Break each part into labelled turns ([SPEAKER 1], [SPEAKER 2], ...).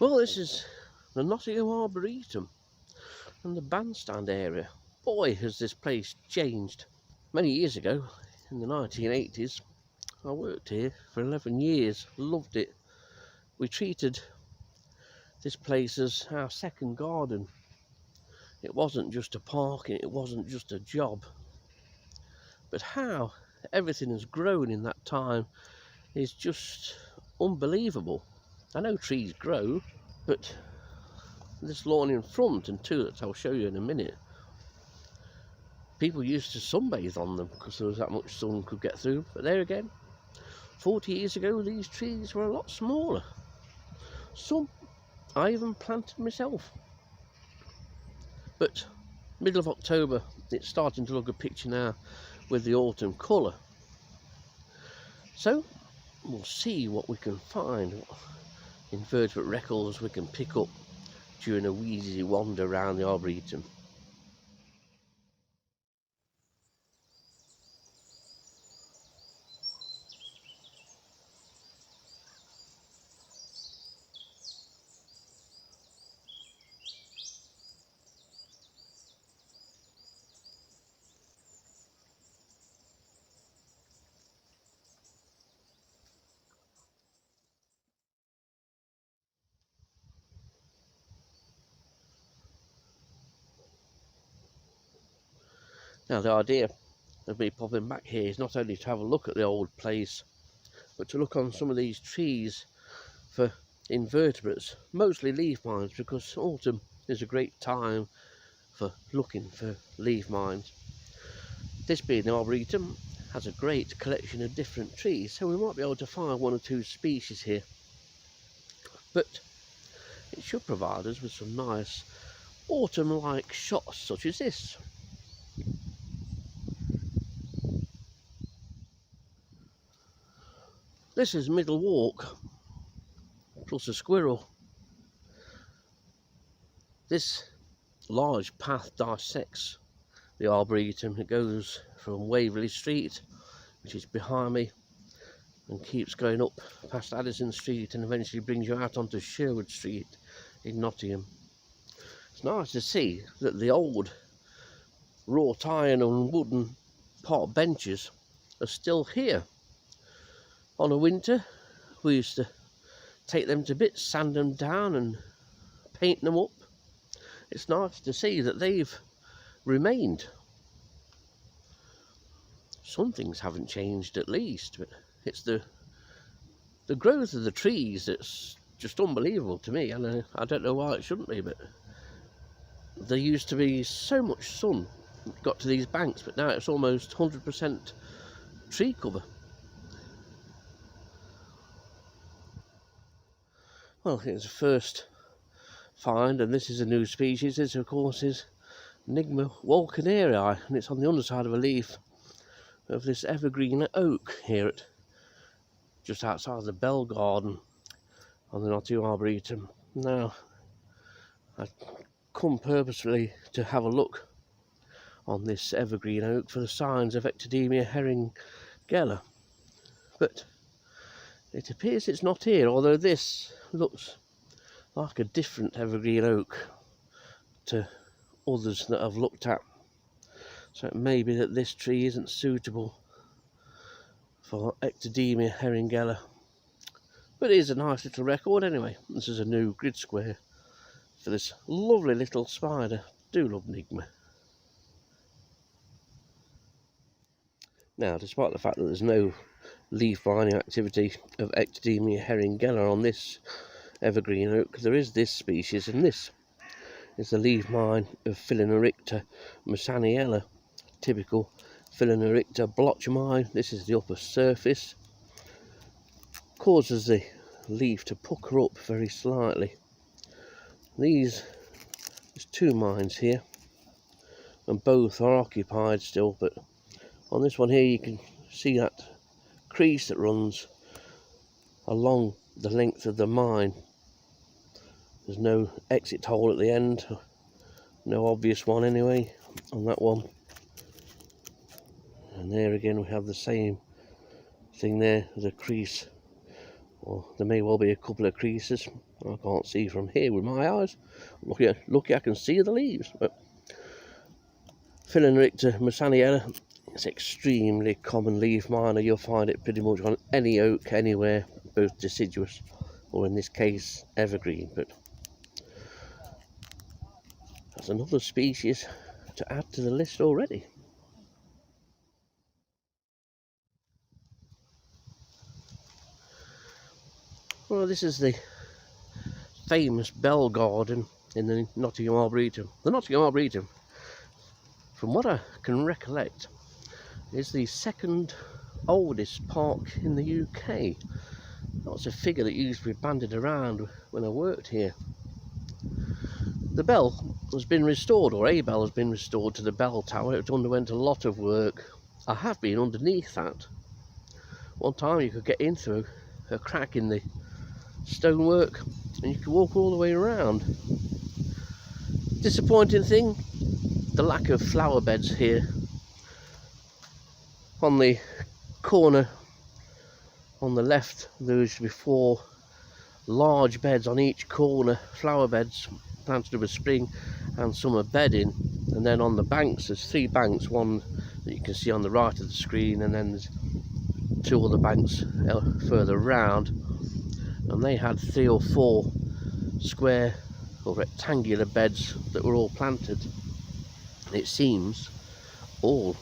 [SPEAKER 1] Well, this is the Nottingham Arboretum and the bandstand area. Boy, has this place changed. Many years ago, in the 1980s, I worked here for 11 years, loved it. We treated this place as our second garden. It wasn't just a park, it wasn't just a job. But how everything has grown in that time is just unbelievable. I know trees grow, but this lawn in front and two that I'll show you in a minute, people used to sunbathe on them because there was that much sun could get through. But there again, 40 years ago these trees were a lot smaller. Some I even planted myself. But middle of October, it's starting to look a picture now with the autumn colour. So we'll see what we can find, what invertebrate records we can pick up during a wheezy wander around the Arboretum. Now the idea of me popping back here is not only to have a look at the old place, but to look on some of these trees for invertebrates, mostly leaf mines, because autumn is a great time for looking for leaf mines. This being the Arboretum has a great collection of different trees, so we might be able to find one or two species here. But it should provide us with some nice autumn-like shots such as this. This is Middle Walk plus a squirrel. This large path dissects the Arboretum. It goes from Waverley Street, which is behind me, and keeps going up past Addison Street and eventually brings you out onto Sherwood Street in Nottingham. It's nice to see that the old wrought iron and wooden park benches are still here. On a winter, we used to take them to bits, sand them down and paint them up. It's nice to see that they've remained. Some things haven't changed at least, but it's the growth of the trees that's just unbelievable to me, and I don't know why it shouldn't be, but there used to be so much sun got to these banks, but now it's almost 100% tree cover. Well, it's the first find, and this is a new species. This, of course, is Nigma walkenarii, and it's on the underside of a leaf of this evergreen oak here at just outside the Bell Garden on the Nottingham Arboretum. Now, I've come purposefully to have a look on this evergreen oak for the signs of Ectodemia herringella, but it appears it's not here, although this looks like a different evergreen oak to others that I've looked at. So it may be that this tree isn't suitable for Ectodemia herringella, but it is a nice little record anyway. This is a new grid square for this lovely little spider. Do love Nigma. Now, despite the fact that there's no leaf lining activity of Ectodemia herringella on this evergreen oak, there is this species, and this is the leaf mine of Philonerichta masaniella, typical Philonerichta blotch mine. This is the upper surface, causes the leaf to pucker up very slightly. There's two mines here, and both are occupied still, but on this one here you can see that crease that runs along the length of the mine. There's no exit hole at the end, no obvious one anyway on that one. And there again we have the same thing there, there's a crease or there may well be a couple of creases. I can't see from here with my eyes. Lucky I can see the leaves. But Phylloricta masaniella, it's extremely common leaf miner. You'll find it pretty much on any oak anywhere, both deciduous or in this case evergreen. But that's another species to add to the list already. Well, this is the famous bell garden in the Nottingham Arboretum. The Nottingham Arboretum, from what I can recollect, is the second oldest park in the UK. That's a figure that used to be bandied around when I worked here. The bell has been restored, or a bell has been restored to the bell tower. It underwent a lot of work. I have been underneath that. One time you could get in through a crack in the stonework and you could walk all the way around. Disappointing thing, the lack of flower beds here. On the corner on the left there used to be 4 large beds on each corner, flower beds planted with spring and summer bedding, and then on the banks there's 3 banks, one that you can see on the right of the screen, and then there's 2 other banks further round, and they had 3 or 4 square or rectangular beds that were all planted. It seems all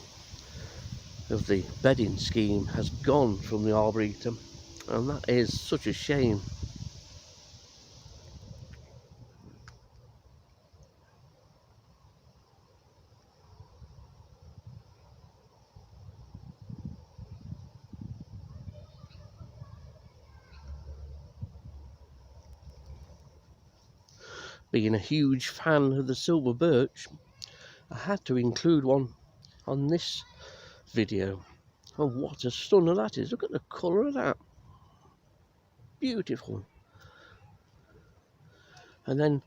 [SPEAKER 1] of the bedding scheme has gone from the Arboretum, and that is such a shame. Being a huge fan of the silver birch, I had to include one on this video. Oh, what a stunner that is. Look at the colour of that. Beautiful. And then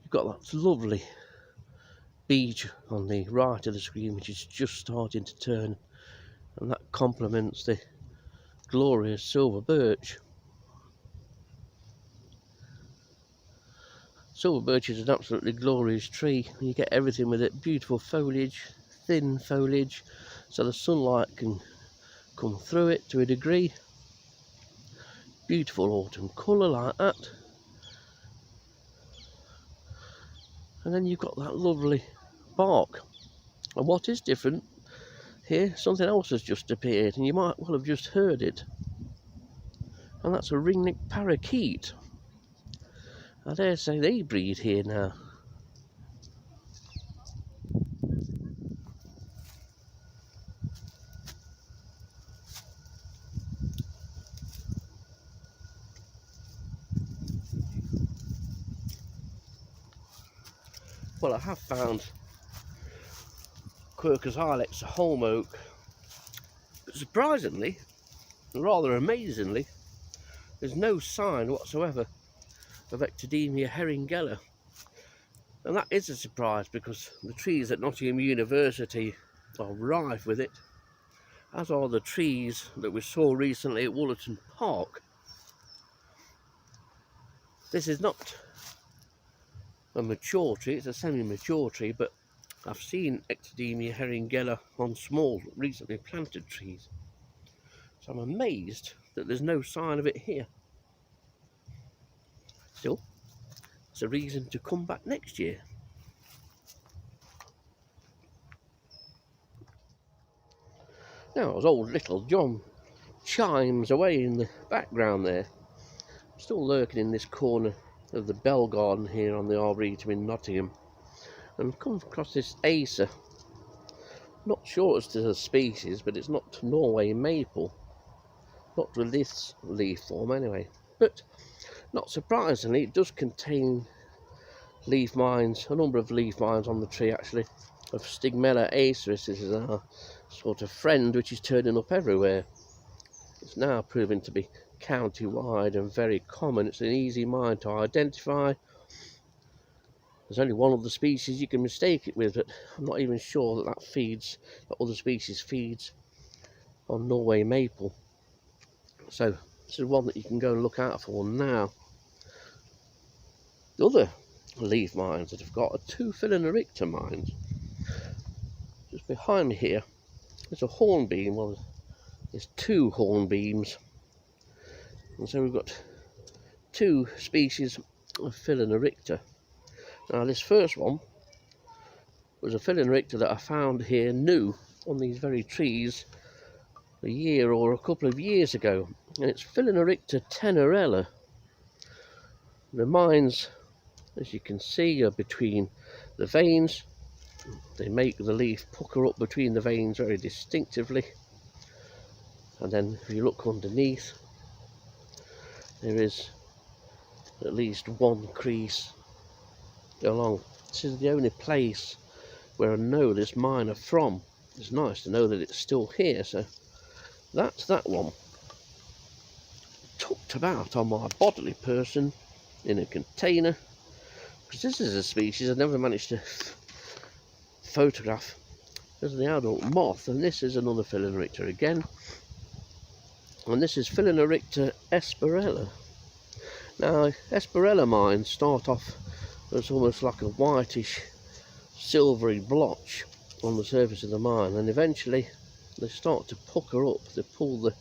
[SPEAKER 1] you've got that lovely beech on the right of the screen, which is just starting to turn, and that complements the glorious silver birch. Silver birch is an absolutely glorious tree. You get everything with it. Beautiful foliage, thin foliage, so the sunlight can come through it to a degree. Beautiful autumn colour like that. And then you've got that lovely bark. And what is different here, something else has just appeared, and you might well have just heard it. And that's a ring-necked parakeet. I dare say they breed here now. Well, I have found Quercus ilex, a holm oak, but surprisingly, and rather amazingly, there's no sign whatsoever of Ectodemia herringella. And that is a surprise, because the trees at Nottingham University are rife with it, as are the trees that we saw recently at Woollerton Park. This is not a mature tree, it's a semi-mature tree, but I've seen Ectodemia herringella on small, recently planted trees. So I'm amazed that there's no sign of it here. Still, it's a reason to come back next year. Now, as old Little John chimes away in the background there, I'm still lurking in this corner of the bell garden here on the Arboretum in Nottingham, and I've come across this Acer. Not sure as to the species, but it's not Norway maple. Not with this leaf form anyway. But not surprisingly, it does contain leaf mines, a number of leaf mines on the tree actually, of Stigmella acerus. This is our sort of friend which is turning up everywhere. It's now proving to be county-wide and very common. It's an easy mine to identify. There's only one other species you can mistake it with, but I'm not even sure that that other species feeds on Norway maple. So this is one that you can go and look out for now. The other leaf mines that I've got are two Phalaenophyta mines. Just behind me here, there's a hornbeam. Well, there's two hornbeams, and so we've got two species of Phalaenophyta. Now, this first one was a Phalaenophyta that I found here new on these very trees a year or a couple of years ago, and it's Phalaenophyta tenerella. The mines, as you can see, are between the veins. They make the leaf pucker up between the veins very distinctively, and then if you look underneath, there is at least one crease along. This is the only place where I know this mine are from. It's nice to know that it's still here. So that's that one, tucked about on my bodily person in a container, because this is a species I never managed to photograph. There's the adult moth, and this is another Phalaenophyta again, and this is Phalaenophyta esperella. Now, esperella mines start off as almost like a whitish silvery blotch on the surface of the mine, and eventually they start to pucker up. They pull the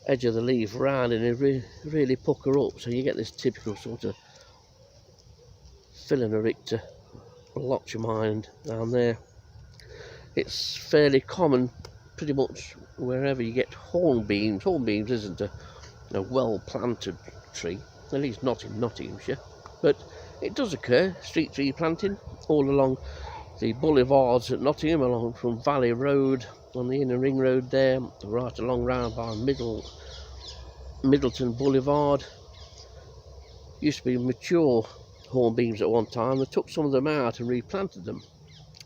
[SPEAKER 1] edge of the leaf round and they really pucker up, so you get this typical sort of Phalaenophyta blotch mine down there. It's fairly common pretty much wherever you get hornbeams. Hornbeams isn't a well planted tree, at least not in Nottinghamshire, but it does occur, street tree planting, all along the boulevards at Nottingham, along from Valley Road on the inner ring road there, right along round by Middleton Boulevard. Used to be mature hornbeams at one time. They took some of them out and replanted them,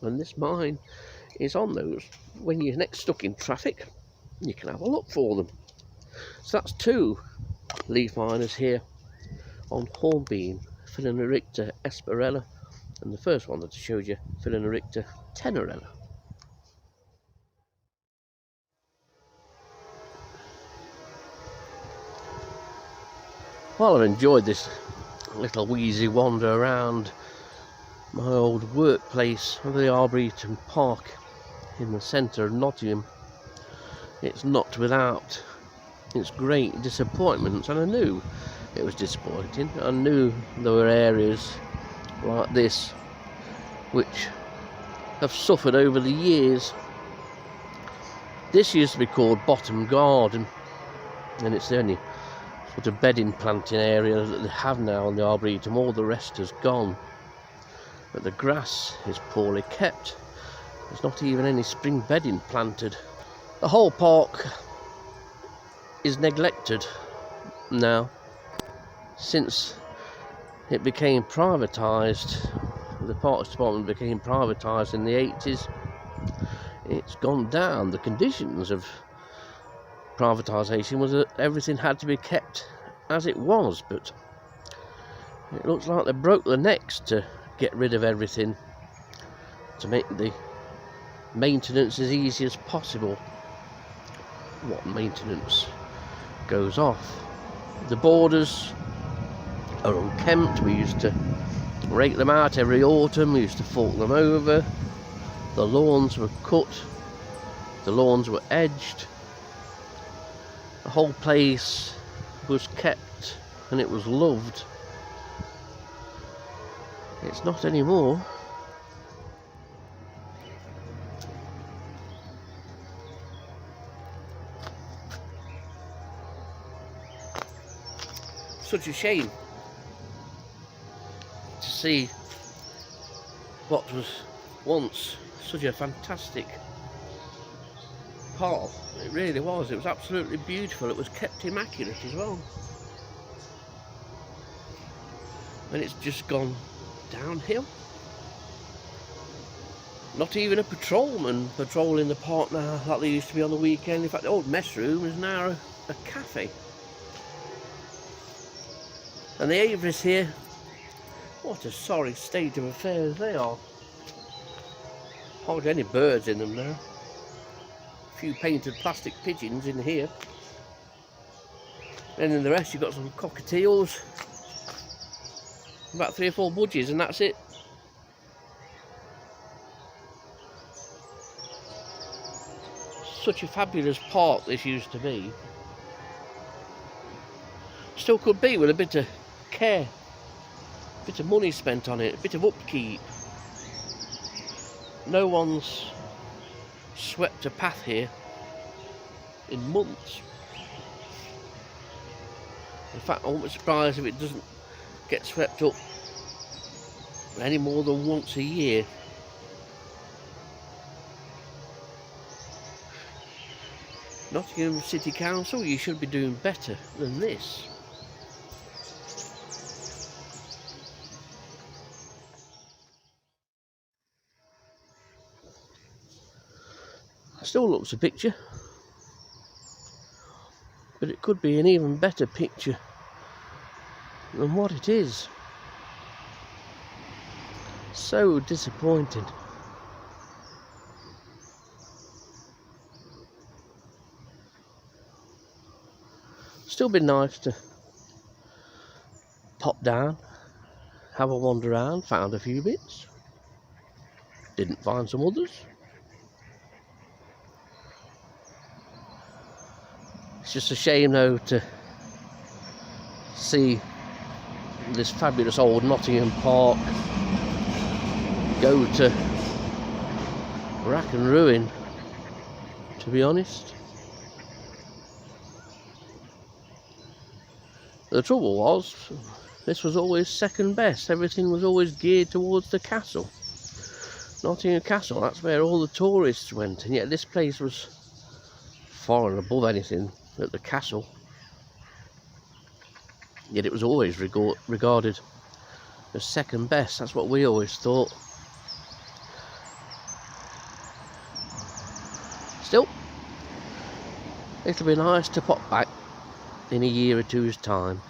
[SPEAKER 1] and this mine is on those. When you're next stuck in traffic, you can have a look for them. So that's two leaf miners here on hornbeam, Phalaenophyta esperella, and the first one that I showed you, Phalaenophyta tenerella. Well, I've enjoyed this little wheezy wander around my old workplace of the Arboretum Park in the centre of Nottingham. It's not without its great disappointments, and I knew it was disappointing. I knew there were areas like this which have suffered over the years. This used to be called Bottom Garden, and it's the only sort of bedding planting area that they have now on the Arboretum. All the rest has gone, but the grass is poorly kept. There's not even any spring bedding planted. The whole park is neglected now since it became privatised. The Parks Department became privatised in the 80s. It's gone down. The conditions of privatisation was that everything had to be kept as it was, but it looks like they broke their necks to get rid of everything, to make the maintenance as easy as possible. What maintenance goes off? The borders are unkempt. We used to rake them out every autumn. We used to fork them over. The lawns were cut. The lawns were edged. The whole place was kept and it was loved. It's not anymore. Such a shame to see what was once such a fantastic park. It really was. It was absolutely beautiful. It was kept immaculate as well. And it's just gone downhill. Not even a patrolman patrolling the park now like they used to be on the weekend. In fact, the old mess room is now a cafe. And the aviaries here, what a sorry state of affairs they are. Hardly any birds in them now. A few painted plastic pigeons in here. And in the rest you've got some cockatiels, about 3 or 4 budgies, and that's it. Such a fabulous park this used to be. Still could be with a bit of care, a bit of money spent on it, a bit of upkeep. No one's swept a path here in months. In fact, I won't be surprised if it doesn't get swept up any more than once a year. Nottingham City Council, you should be doing better than this. Still looks a picture, but it could be an even better picture than what it is. So disappointing. Still be nice to pop down, have a wander around. Found a few bits, didn't find some others. It's just a shame though to see this fabulous old Nottingham Park go to rack and ruin, to be honest. The trouble was, this was always second best. Everything was always geared towards the castle. Nottingham Castle, that's where all the tourists went, and yet this place was far and above anything at the castle. Yet it was always regarded as second best. That's what we always thought. Still, it'll be nice to pop back in a year or two's time.